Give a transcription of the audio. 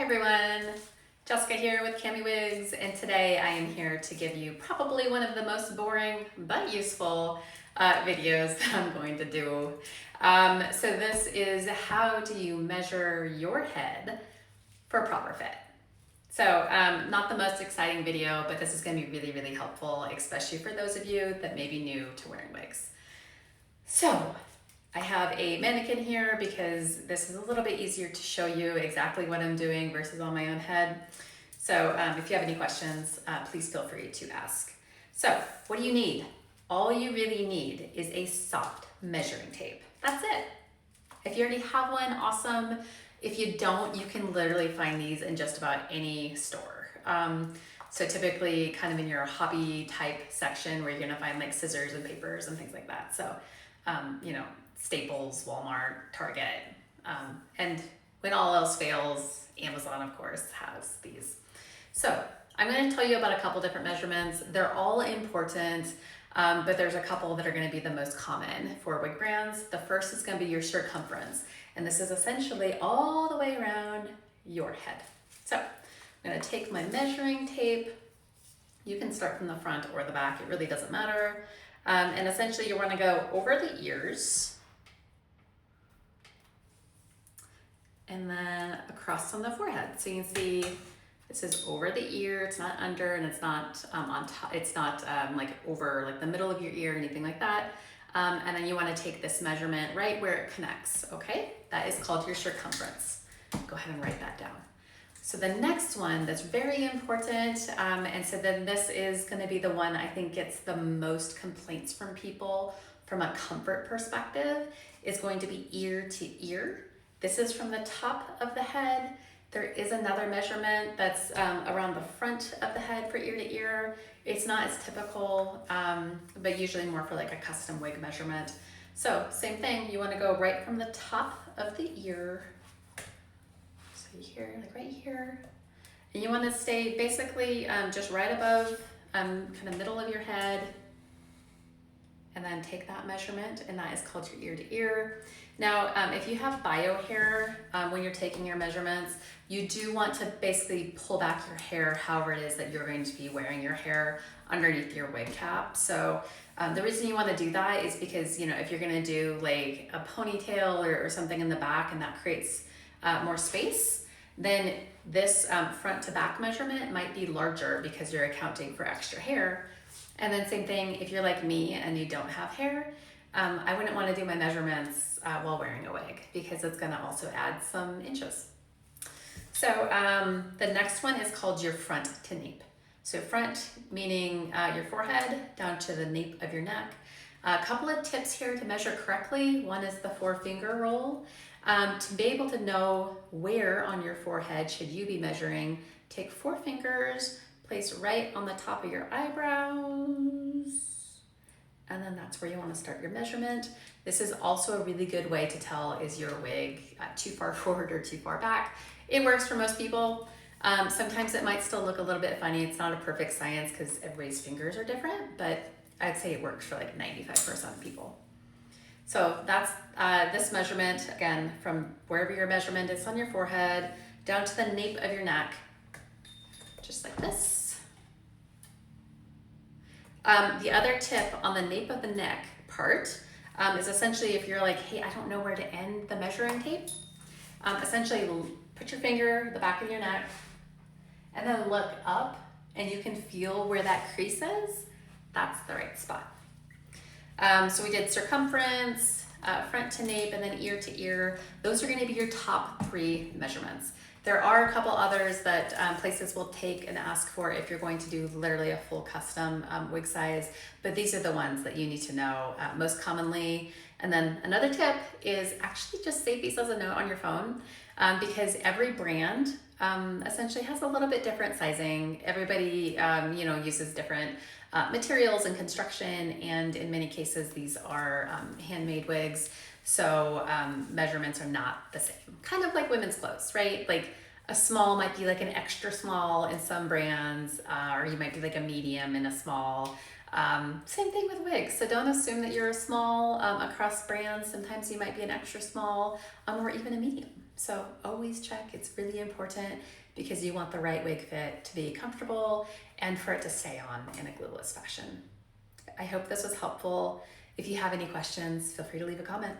Hi everyone, Jessica here with Cami Wigs, and today I am here to give you probably one of the most boring but useful videos that I'm going to do. So this is how do you measure your head for a proper fit. So not the most exciting video, but this is going to be really helpful, especially for those of you that may be new to wearing wigs. So I have a mannequin here because this is a little bit easier to show you exactly what I'm doing versus on my own head. So if you have any questions, please feel free to ask. So what do you need? All you really need is a soft measuring tape. That's it. If you already have one, awesome. If you don't, you can literally find these in just about any store. So typically kind of in your hobby type section where you're gonna find like scissors and papers and things like that. So, you know, Staples, Walmart, Target, and when all else fails, Amazon, of course, has these. So I'm going to tell you about a couple different measurements. They're all important, but there's a couple that are going to be the most common for wig brands. The first is going to be your circumference, and this is essentially all the way around your head. So I'm going to take my measuring tape. You can start from the front or the back, it really doesn't matter. And essentially you want to go over the ears and then across on the forehead. So you can see this is over the ear, it's not under, and it's not on top, it's not like over like the middle of your ear or anything like that. And then you want to take this measurement right where it connects, okay? That is called your circumference. Go ahead and write that down. So the next one that's very important, and so then this is going to be the one I think gets the most complaints from people from a comfort perspective, is going to be ear to ear. This is from the top of the head. There is another measurement that's around the front of the head for ear to ear. It's not as typical, but usually more for like a custom wig measurement. So same thing, you want to go right from the top of the ear. So here, like right here. And you want to stay basically just right above kind of middle of your head. And then take that measurement, and that is called your ear to ear. Now, if you have bio hair, when you're taking your measurements, you do want to basically pull back your hair however it is that you're going to be wearing your hair underneath your wig cap. So the reason you want to do that is because, you know, if you're going to do like a ponytail or something in the back and that creates more space, then this front to back measurement might be larger because you're accounting for extra hair. And then same thing, if you're like me and you don't have hair, I wouldn't want to do my measurements while wearing a wig because it's going to also add some inches. So the next one is called your front to nape. So front meaning your forehead down to the nape of your neck. A couple of tips here to measure correctly. One is the 4-finger rule. To be able to know where on your forehead should you be measuring, take 4 fingers, place right on the top of your eyebrows, and then that's where you want to start your measurement. This is also a really good way to tell is your wig too far forward or too far back. It works for most people. Sometimes it might still look a little bit funny. It's not a perfect science because everybody's fingers are different, but I'd say it works for like 95% of people. So that's this measurement, again, from wherever your measurement is on your forehead down to the nape of your neck, just like this. The other tip on the nape of the neck part is essentially if you're like, hey, I don't know where to end the measuring tape, essentially put your finger at the back of your neck and then look up and you can feel where that crease is. That's the right spot. So we did circumference, front to nape, and then ear to ear. Those are going to be your top 3 measurements. There are a couple others that places will take and ask for if you're going to do literally a full custom wig size, but these are the ones that you need to know most commonly. And then another tip is actually just save these as a note on your phone because every brand essentially has a little bit different sizing. Everybody you know, uses different materials and construction, and in many cases these are handmade wigs. So measurements are not the same. Kind of like women's clothes, right? Like a small might be like an extra small in some brands, or you might be like a medium in a small. Same thing with wigs. So don't assume that you're a small across brands. Sometimes you might be an extra small or even a medium. So always check, it's really important because you want the right wig fit to be comfortable and for it to stay on in a glueless fashion. I hope this was helpful. If you have any questions, feel free to leave a comment.